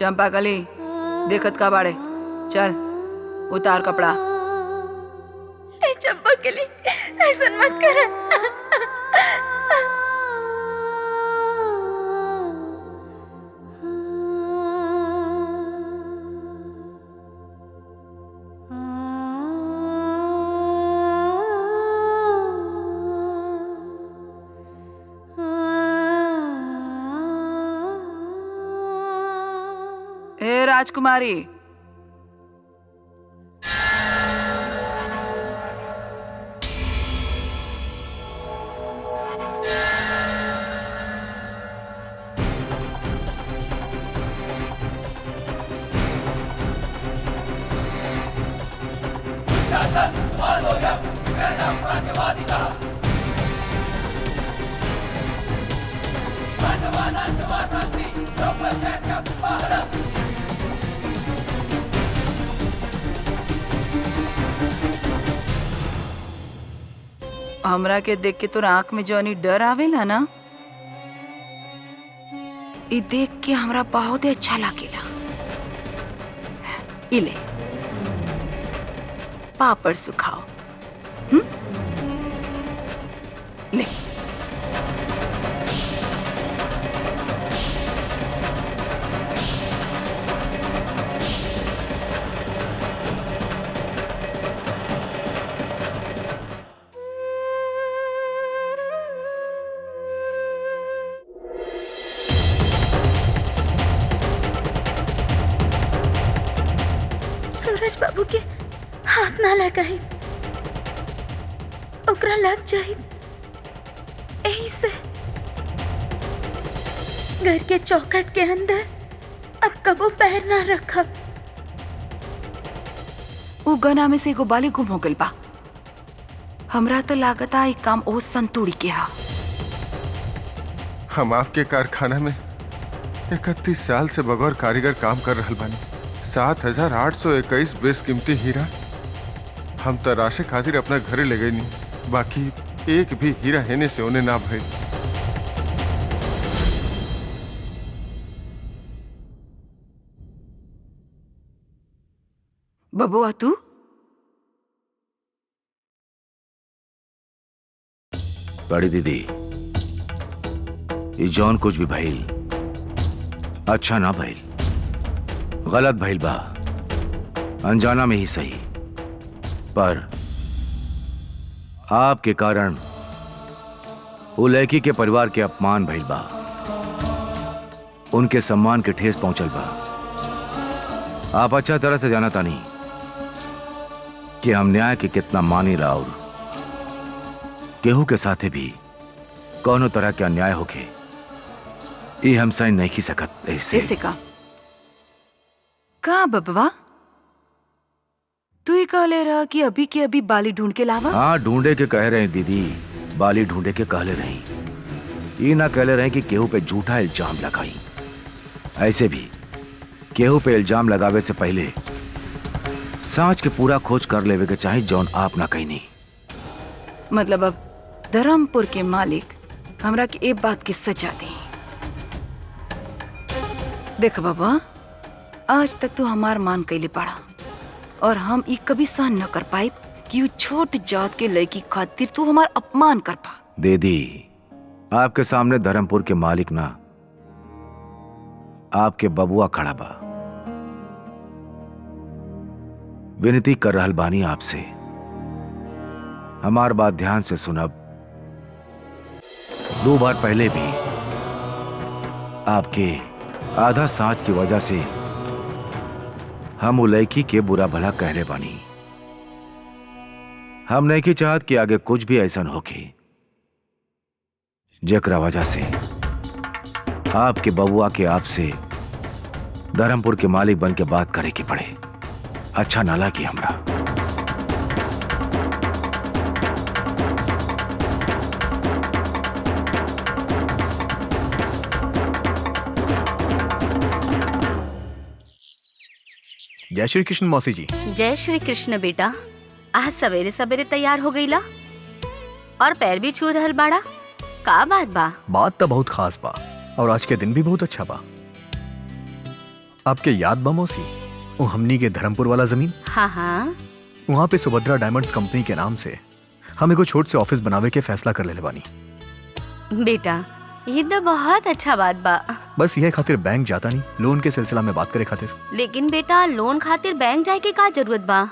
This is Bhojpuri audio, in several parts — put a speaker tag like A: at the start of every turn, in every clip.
A: चंपाकली देखत का बाड़े, चल उतार कपड़ा।
B: ए चंपाकली, ऐसा मत कर।
A: ए राजकुमारी, हमरा के देख के तोर आंख में जौनी डर आवेला ना, ई देख के हमरा बहुत अच्छा लागेला। इले पापड़ सुखाओ। ले
B: सूरज बाबू के हाथ ना लगाई, ओकरा लग जाई। यही से घर के चौखट के अंदर अब कबो पैर ना रखब।
A: वो गना में से एगो बाली गुम हो गइल बा। हमरा तो लागता ई काम ओ संतुड़ी के हा।
C: हम आपके कारखाना में 31 साल से बगैर कारीगर काम कर रहल बानी। 7,821 बेशकीमती हीरा हम तराशे खातिर अपना घरे ले गई नहीं। बाकी एक भी हीरा हेने से उन्हें ना भइल।
A: बबुआ तू
D: बड़ी दीदी, ये जौन कुछ भी भइल अच्छा ना भइल, गलत भइल बा, अनजाना में ही सही। पर आपके कारण वो लड़की के परिवार के अपमान भइल बा, उनके सम्मान के ठेस पहुंचल बा। आप अच्छा तरह से जाना तानी कि हम न्याय के कितना मानीला और केहू के साथे भी कौनो तरह के अन्याय होके ये हम सही नहीं की सकत।
A: ऐसे का बबवा, तू ही कहले रहा कि अभी के अभी बाली ढूंढ के लावा।
D: हाँ, ढूंढे के कह रहे हैं दीदी, बाली ढूंढे के कहले रही। ये ना कहले रहे कि केहू पे झूठा इल्जाम लगाई। ऐसे भी केहू पे इल्जाम लगावे से पहले सांच के पूरा खोज कर लेवे के चाहे, जौन आप ना कही नहीं।
A: मतलब अब धर्मपुर के मालिक हमरा के एक बात की सजा दी। देख बाबा, आज तक तू हमार मान कैले पड़ा और हम ई कभी सहन न कर पाए कि छोट जात के लड़की खातिर तू हमार अपमान कर पा।
D: दीदी, आपके सामने धर्मपुर के मालिक ना, आपके बबुआ खड़ा बा। विनती कर रहल बानी आपसे, हमार बात ध्यान से सुनब। 2 बार पहले भी आपके आधा सांच की वजह से हम वो लड़की के बुरा भला कहले बानी। हम नहीं की चाहत कि आगे कुछ भी ऐसा होके जेकरा वजह से आपके बबुआ के आपसे धर्मपुर के मालिक बन के बात करे की पड़े। अच्छा ना लगी हमरा।
E: जय श्री कृष्ण मौसी जी।
F: जय श्री कृष्ण बेटा। आज सवेरे सवेरे तैयार हो गईला और पैर भी छू रहल बाड़ा, का बात बा?
E: बात तो बहुत खास बा और आज के दिन भी बहुत अच्छा बा। आपके याद बा मौसी, वो हमनी के धर्मपुर वाला जमीन,
F: हाँ हाँ,
E: वहाँ पे सुभद्रा डायमंड्स कंपनी के नाम से हम एगो छोट से ऑफिस बनावे के फैसला कर लेले बानी।
F: बेटा ये तो बहुत अच्छा बात बा।
E: बस यह खातिर बैंक जाता नहीं, लोन के सिलसिला में बात करे खातिर।
F: लेकिन बेटा लोन खातिर बैंक जाए के का जरूरत बा?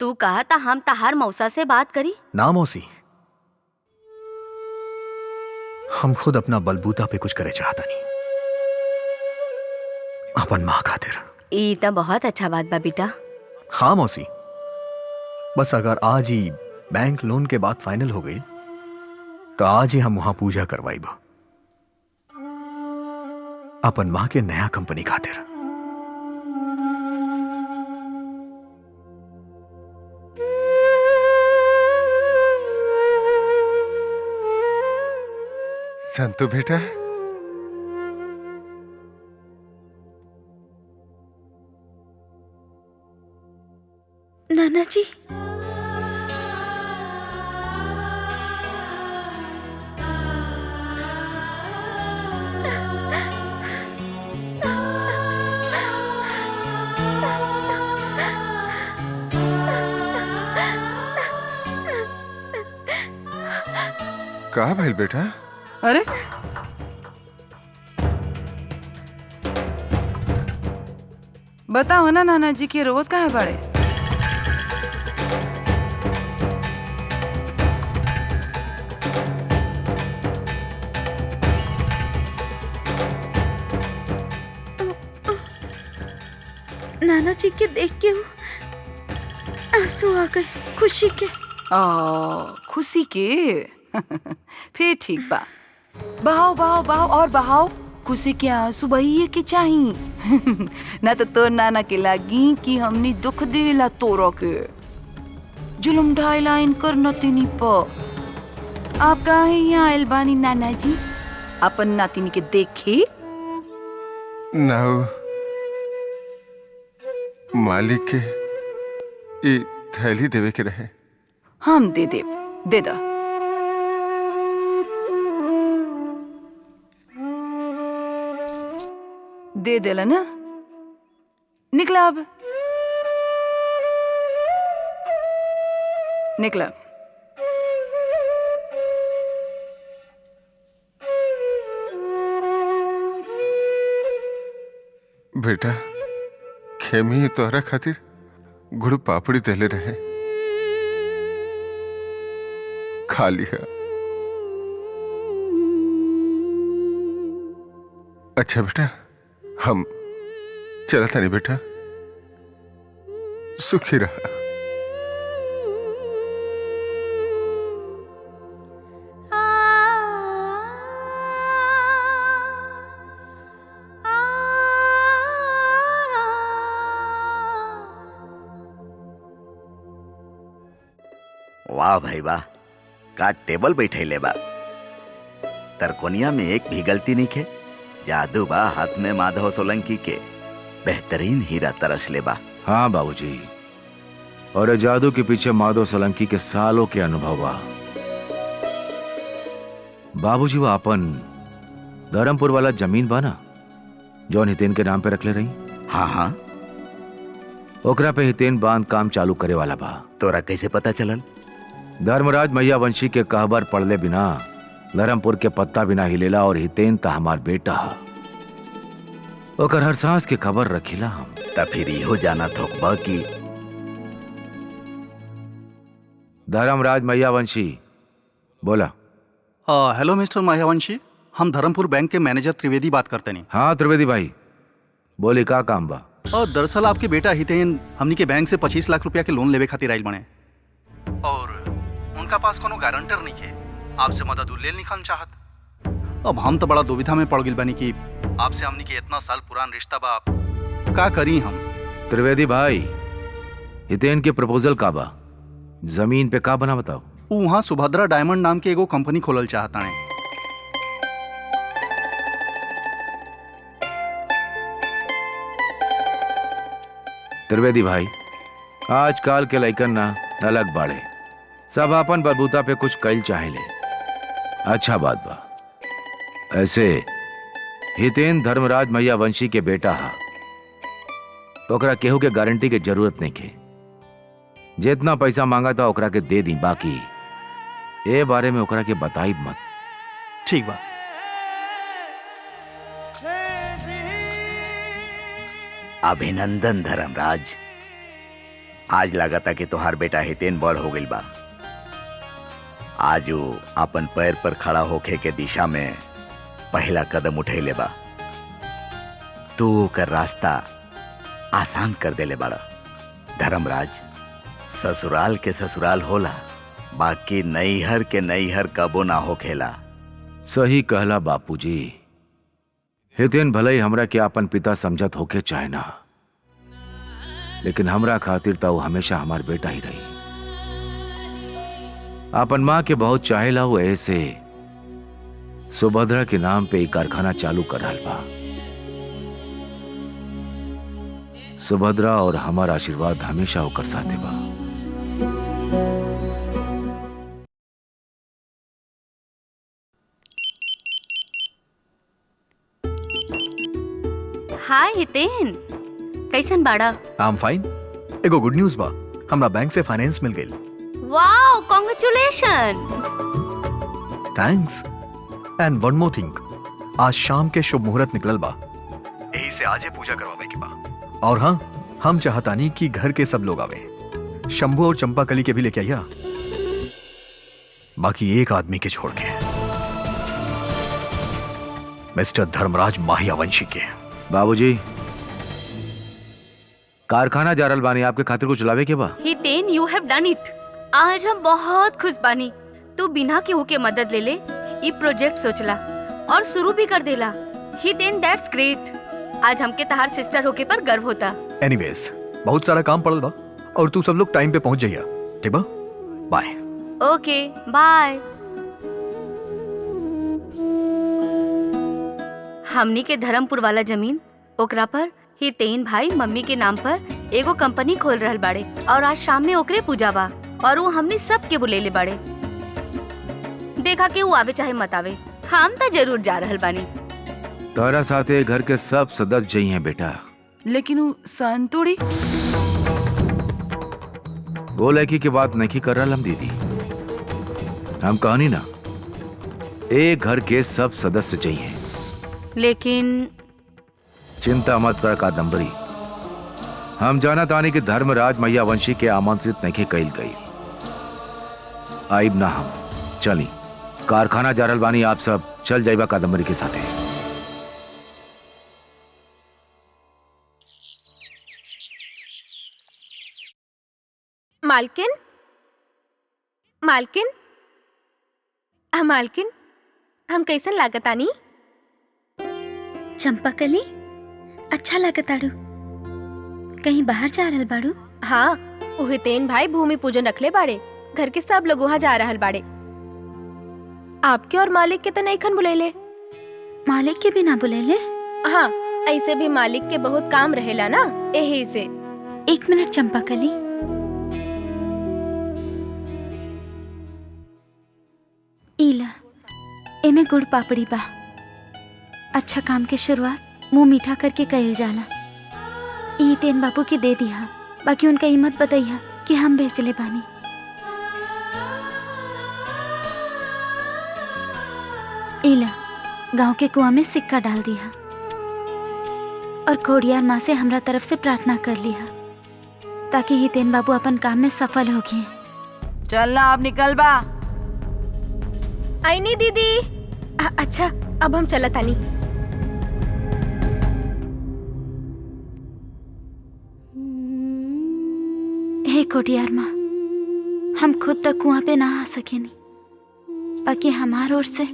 F: तू कहा था हम तहार मौसा से बात करी।
E: ना मौसी, हम खुद अपना बलबूता पे कुछ करे चाहता नहीं, अपन माँ खातिर।
F: ये तो बहुत अच्छा बात बा बेटा।
E: हाँ मौसी, बस अगर आज ही बैंक लोन के बाद फाइनल हो गई तो आज ही हम वहां पूजा करवाइब अपन माँ के नया कंपनी खातिर।
C: संतु बेटा,
B: नाना जी,
C: कहा भइल बेटा?
A: अरे बताओ ना नाना जी के रोवत काहे बाड़े?
B: नाना जी के देख के आंसू आ गए खुशी के।
A: खुशी के फिर ठीक बा, बहाओ बहाओ बहाओ और बहाओ, खुशी के आंसू बहिए के चाही। ना तो तोर नाना के लागी कि हमनी दुख देला तोरा के, जुलुम ढाइला इनकर नतिनी पर। आप काहे यहाँ आयल बानी नाना जी? अपन नातिनी के देखे
C: नाउ मालिक के ये थैली देवे के रहे।
A: हम दे दे दा। दे देला ना, निकला अब, निकला।
C: बेटा खेमी तोहरा खातिर गुड़ पापड़ी देले रहे, खा लिया। अच्छा बेटा, हम चलता नहीं बेटा, सुखी रहा।
G: वाह भाई वाह, का टेबल बैठे बा। तरकोनिया में एक भी गलती नहीं खे। जादू बा हाथ में माधव सोलंकी के, बेहतरीन हीरा तरस ले बा।
D: हाँ बाबूजी, और ये जादू के पीछे माधव सोलंकी के सालों के अनुभव बा। बाबूजी वो अपन धर्मपुर वाला जमीन बा ना, जौन हितेन के नाम पे रखले रही।
G: हाँ हाँ,
D: ओकरा पे हितेन बांध काम चालू करे वाला बा।
G: तोरा कैसे पता चलल?
D: धर्मराज मैया वंशी के कहबर पड़ले बिना धर्मपुर के पत्ता बिना हिलेला, और हितेन ता हमार बेटा हा। ओकर हर सांस के खबर रखिला हम।
G: तब फिर इहो जाना थोकबा कि
D: धर्मराज मैया वंशी बोला।
H: हेलो मिस्टर मायावंशी, हम धर्मपुर बैंक के मैनेजर त्रिवेदी बात करते नहीं।
D: हाँ त्रिवेदी भाई, बोली का काम बा?
H: और दरअसल आपके बेटा हितेन हमनी के बैंक से 25 लाख रुपया के लोन लेवे खातिर आइल बने, और उनका पास कोनो गारंटर नहीं है। आपसे मदद ले निखन चाहत। अब हम तो बड़ा दुविधा में पड़ गइल बानी कि आपसे हमनी के इतना साल पुरान रिश्ता बा, का करी हम?
D: त्रिवेदी भाई, हितेन के प्रपोजल का बा? जमीन पे का बना बताओ।
H: वो वहाँ सुभद्रा डायमंड नाम के एगो कंपनी खोलल चाहता है।
D: त्रिवेदी भाई, आजकल के लइकन ना अलग बाड़े, सब अपन बलबूता पे कुछ कइल चाहेले। अच्छा बात बा। ऐसे हितेन धर्मराज मैया वंशी के बेटा हा, ओकरा केहू के गारंटी के जरूरत नहीं के। जितना पैसा मांगा था ओकरा के दे दी, बाकी ए बारे में ओकरा के बताई मत।
H: ठीक बा।
G: अभिनंदन धर्मराज, आज लागता कि तोहार बेटा हितेन बड़ हो गइल बा। आज वो अपन पैर पर खड़ा होके के दिशा में पहला कदम उठैले बा। तू ओकर रास्ता आसान कर देले बाड़ा। धर्मराज, ससुराल के ससुराल होला, बाकी नैहर के नैहर कबो ना होखेला।
D: सही कहला बापूजी। हितेन भले ही हमरा के अपन पिता समझत होके चाहे ना, लेकिन हमरा खातिर तो वो हमेशा हमार बेटा ही रही। अपन माँ के बहुत चाहेला, वो ऐसे सुभद्रा के नाम पे एक कारखाना चालू कर रहल बा। सुभद्रा और हमारा आशीर्वाद हमेशा होकर साथे बा।
F: हाय हितेन, कैसन बाड़ा?
E: I am fine. एगो गुड न्यूज बा, हमरा बैंक से फाइनेंस मिल गई।
F: Wow, congratulation.
E: Thanks. And one more thing, आज शाम के शुभ मुहूर्त निकलल बा, यही से आजे पूजा करवावे के बा। और हाँ, हम चाहतानी कि घर के सब लोग आवे। शंभू और चंपा कली के भी लेके आइया, बाकी एक आदमी के छोड़ के, मिस्टर धर्मराज माहिया वंशी के।
D: बाबूजी, कारखाना जा रहल बानी, आपके खातिर कुछ लावे के बा?
F: Hiten, you have done it. आज हम बहुत खुश बानी। तू बिना केहू के मदद ले ले ये प्रोजेक्ट सोचला और शुरू भी कर देला। Hiten, that's great. आज हमके तहार सिस्टर होके पर गर्व होता।
E: एनीवेज, बहुत सारा काम पड़ल बा और तू सब लोग टाइम पे पहुंच जाइया, ठीक बा? बाय।
F: Okay, bye. हमनी के धर्मपुर वाला जमीन, ओकरा पर हितेन भाई मम्मी के नाम पर एगो कंपनी खोल रहल बाड़े और आज शाम में ओकरे पूजा बा और वो हमने सब के बुलेले बाड़े। देखा के वो आवे चाहे मत आवे, हम तो जरूर जा रहल बानी।
D: तोरा साथे घर के सब सदस्य जई हैं बेटा।
A: लेकिन वो संतोड़ी
D: वो लड़की की बात नहीं कर रहा हम दीदी। हम कहानी ना, एक घर के सब सदस्य चाहिए।
F: लेकिन
D: चिंता मत कर कादम्बरी, हम जाना तानी कि धर्मराज मैया वंशी के आमंत्रित नहीं कइल गई। आइब ना हम चली, कारखाना जा रहल बानी, आप सब चल जाइबा कादम्बरी के साथे।
B: मालकिन, मालकिन, मालकिन, हम कैसन लागतानी? चंपाकली, अच्छा लागताड़ू। कहीं बाहर जा रहल बाड़ू? हाँ, उ हितेन भाई भूमि पूजन रखले बाड़े, घर के सब लोग वहाँ जा रहल बाड़े। आपके और मालिक के तो नहीं खन बुलेले। मालिक के भी ना बुलेले? हाँ, ऐसे भी मालिक के बहुत काम रहेला ना, यही से। एक मिनट चंपाकली। इला, एमे गुड़ पापड़ी बा। अच्छा काम के शुरुआत मुंह मीठा करके कइल जाला। ई तेन बापू के दे दिया, बाकी उनका ई मत बताइया कि हम बेचले बानी। इला, गांव के कुआं में सिक्का डाल दिया और खोड़ियार माँ से हमरा तरफ से प्रार्थना कर लिया ताकि हितेन बाबू अपन काम में सफल हो गए।
A: चलना, अब निकल बा।
B: आईनी दीदी। अच्छा, अब हम चलत आनी। हे कोटियार माँ, हम खुद तक कुआं पे ना आ सकेनी, बाकी हमार ओर से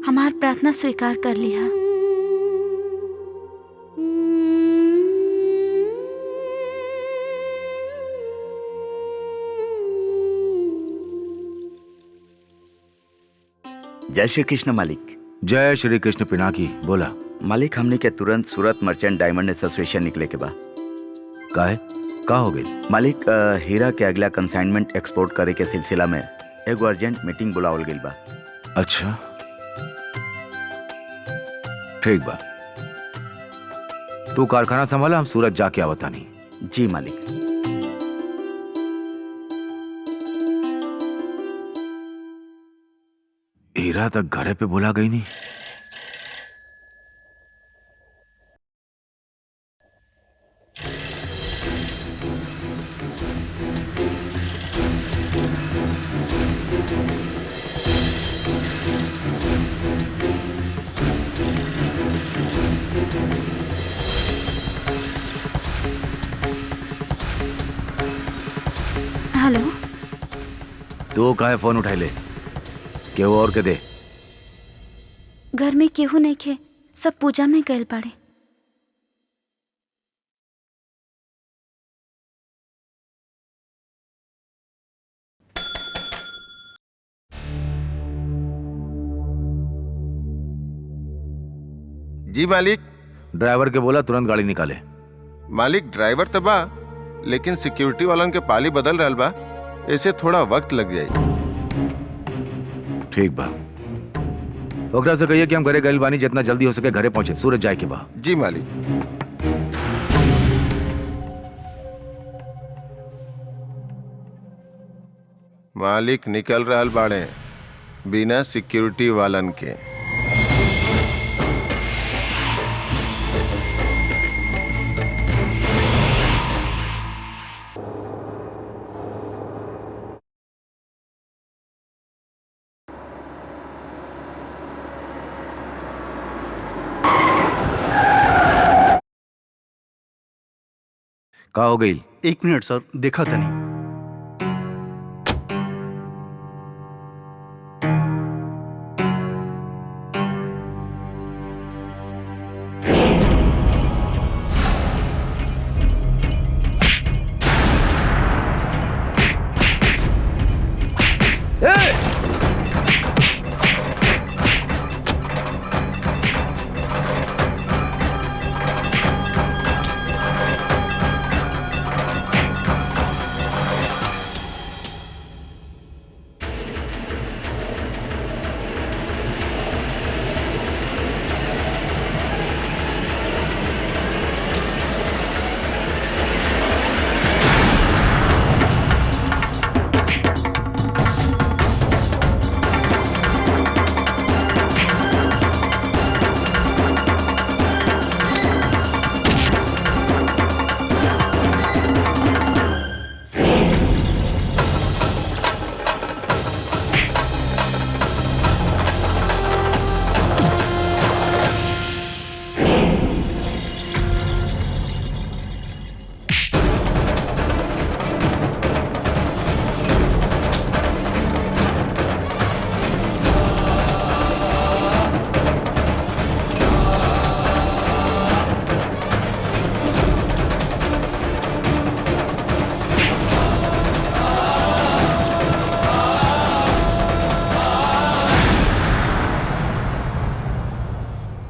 B: हमार प्रार्थना स्वीकार कर लिया।
G: जय श्री कृष्ण मालिक।
D: जय श्री कृष्ण पिनाकी। बोला
G: मालिक, हमने के तुरंत सूरत मर्चेंट डायमंड एसोसिएशन निकले के बा।
D: काहे, का हो गई?
G: मालिक, हीरा के अगला कंसाइनमेंट एक्सपोर्ट करे के सिलसिला में एगो अर्जेंट मीटिंग बुलावल गइल बा।
D: अच्छा, ठीक बा, तू कारखाना संभाला, हम सूरत जाके आवतानी।
G: जी मालिक।
D: हीरा तक घरे पे बुला गई नहीं।
F: हेलो।
D: तू काहे फोन उठाई ले? केहू और के दे।
F: घर में केहू नहीं खे, सब पूजा में गए पड़े।
C: जी मालिक।
D: ड्राइवर के बोला तुरंत गाड़ी निकाले।
C: मालिक ड्राइवर तो बा, लेकिन सिक्योरिटी वालन के पाली बदल रहल बा, ऐसे थोड़ा वक्त लग जाई।
D: ठीक बा, ओकरा से कहिए कि हम घरे गइल बानी, जितना जल्दी हो सके घरे पहुंचे, सूरज जाए के बा।
C: जी मालिक। मालिक निकल रहल बाड़े बिना सिक्योरिटी वालन के।
D: का हो गई?
H: 1 मिनट सर, देखा था नहीं।